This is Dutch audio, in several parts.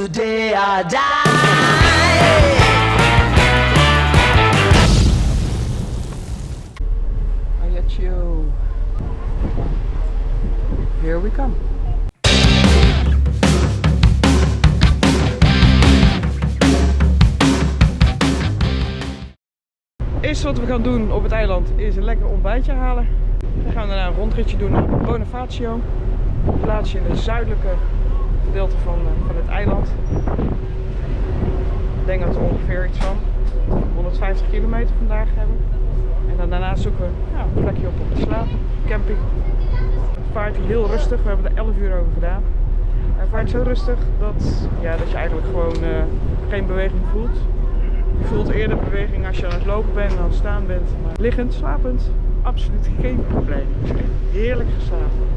the day I die. Ajaccio. Here we come. Het eerste wat we gaan doen op het eiland is een lekker ontbijtje halen. Dan gaan we daarna een rondritje doen naar Bonifacio. Een plaatsje in het zuidelijke gedeelte van het eiland. Ik denk dat we ongeveer iets van 150 kilometer vandaag hebben. En dan daarna zoeken we een plekje op om te slapen. Camping. Het vaart heel rustig. We hebben er 11 uur over gedaan. Hij vaart zo rustig dat je eigenlijk gewoon geen beweging voelt. Je voelt eerder beweging als je aan het lopen bent en aan het staan bent. Maar liggend, slapend, absoluut geen probleem. Het is echt heerlijk geslapen.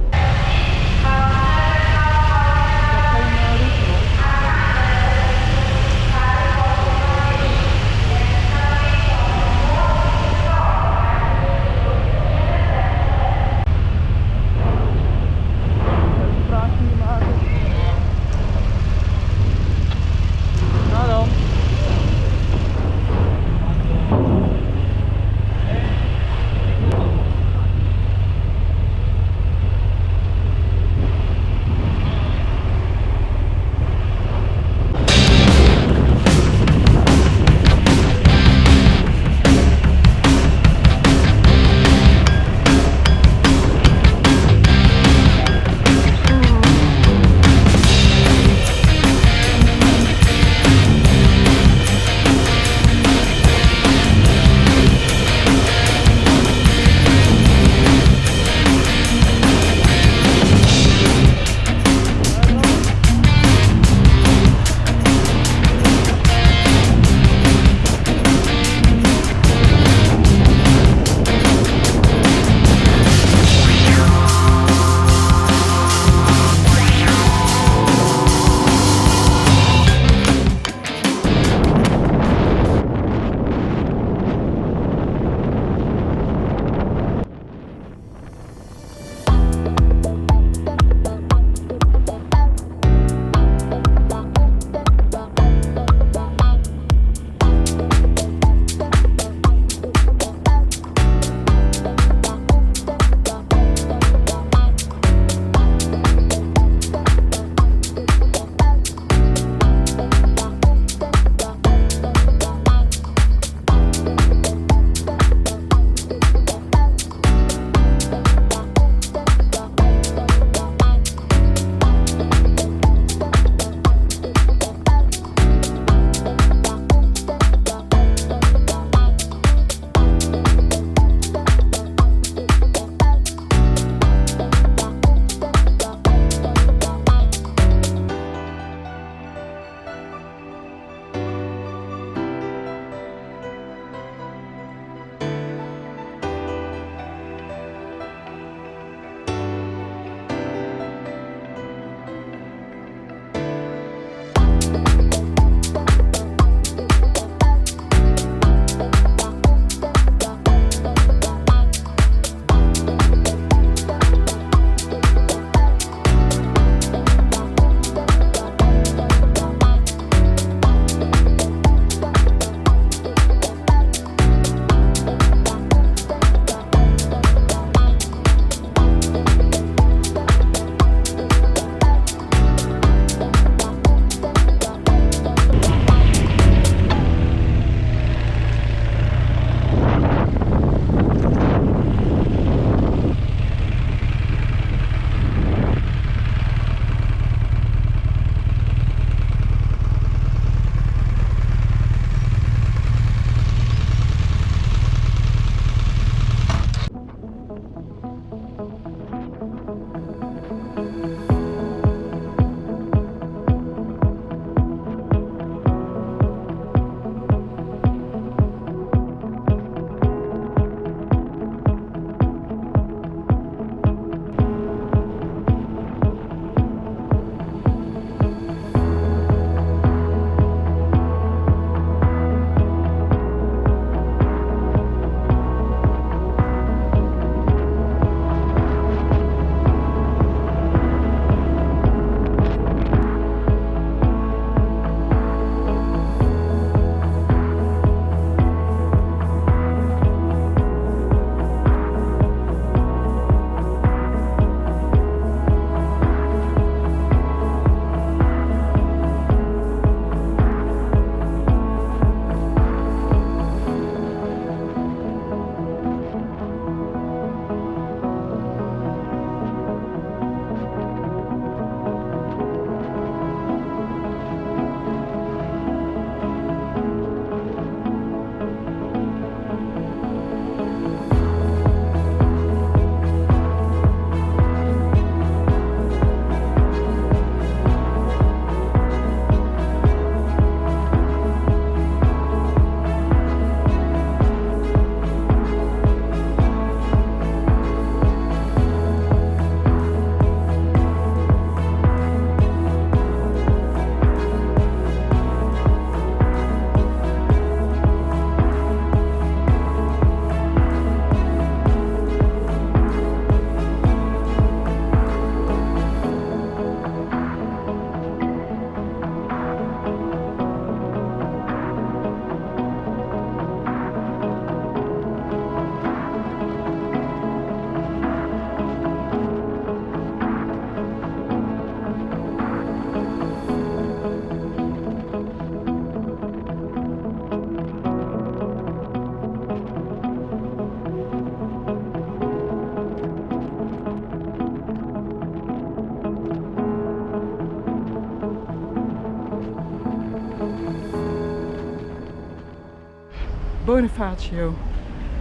Bonifacio.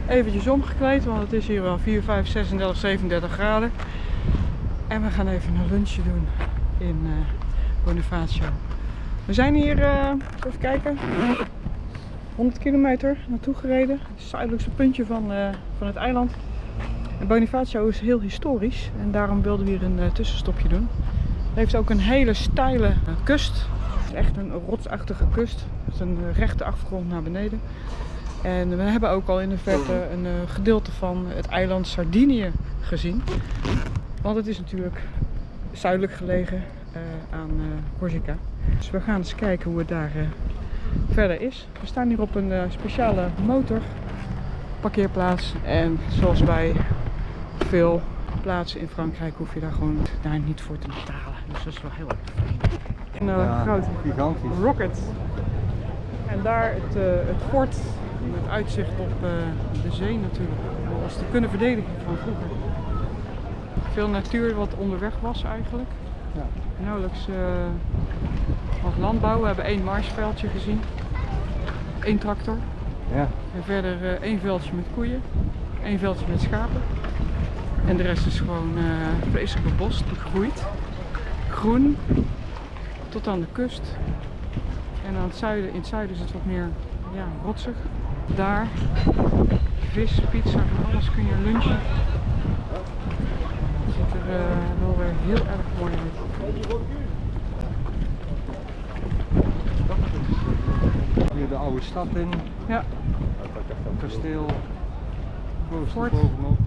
Eventjes omgekleed, want het is hier wel 4, 5, 36, 37 graden. En we gaan even een lunchje doen in Bonifacio. We zijn hier, even kijken, 100 kilometer naartoe gereden. Het zuidelijkste puntje van het eiland. En Bonifacio is heel historisch en daarom wilden we hier een tussenstopje doen. Het heeft ook een hele steile kust. Het is echt een rotsachtige kust. Het is een rechte afgrond naar beneden. En we hebben ook al in de verte een gedeelte van het eiland Sardinië gezien. Want het is natuurlijk zuidelijk gelegen aan Corsica. Dus we gaan eens kijken hoe het daar verder is. We staan hier op een speciale motorparkeerplaats. En zoals bij veel plaatsen in Frankrijk hoef je daar gewoon niet voor te betalen. Dus dat is wel heel erg fijn. Een groot gigantisch rocket. En daar het fort. Met uitzicht op de zee natuurlijk. Dat was de kunnen verdediging van vroeger. Veel natuur wat onderweg was eigenlijk. Ja. Nauwelijks wat landbouw. We hebben 1 marsveldje gezien. 1 tractor. Ja. En verder 1 veldje met koeien. 1 veldje met schapen. En de rest is gewoon vreselijk bebos, gegroeid. Groen. Tot aan de kust. En aan het zuiden, in het zuiden is het wat meer rotsig. Daar, vis, pizza, van alles kun je lunchen. Het ziet er wel weer heel erg mooi uit. Hier de oude stad in. Ja. Kasteel. Fort. Bovenop.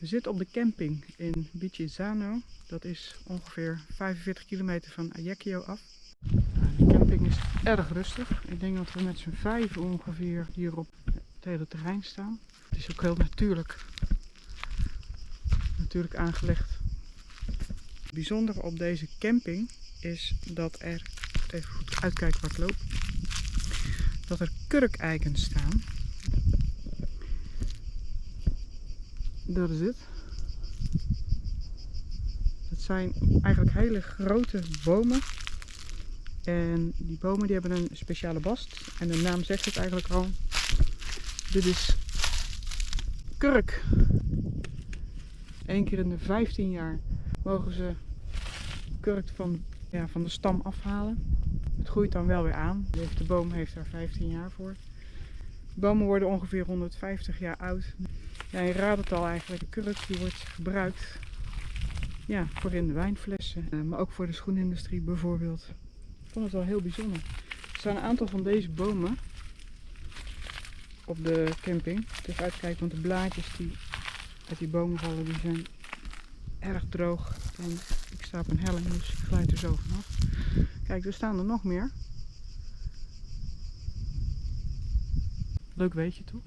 We zitten op de camping in Bicchisano. Dat is ongeveer 45 kilometer van Ajaccio af. De camping is erg rustig. Ik denk dat we met z'n 5 ongeveer hier op het hele terrein staan. Het is ook heel natuurlijk aangelegd. Het bijzondere op deze camping is dat er, even goed uitkijken waar ik loop, dat er kurkeikens staan. Dat is het. Het zijn eigenlijk hele grote bomen. En die bomen die hebben een speciale bast. En de naam zegt het eigenlijk al. Dit is kurk. 1 keer in de 15 jaar mogen ze kurk van de stam afhalen. Het groeit dan wel weer aan. De boom heeft daar 15 jaar voor. De bomen worden ongeveer 150 jaar oud. Ja, je raadt het al eigenlijk. De kurk die wordt gebruikt voor in de wijnflessen. Maar ook voor de schoenindustrie bijvoorbeeld. Ik vond het wel heel bijzonder. Er staan een aantal van deze bomen op de camping. Even uitkijken, want de blaadjes die uit die bomen vallen, die zijn erg droog. En ik sta op een helling, dus ik glijd er zo vanaf. Kijk, er staan er nog meer. Leuk weetje toch?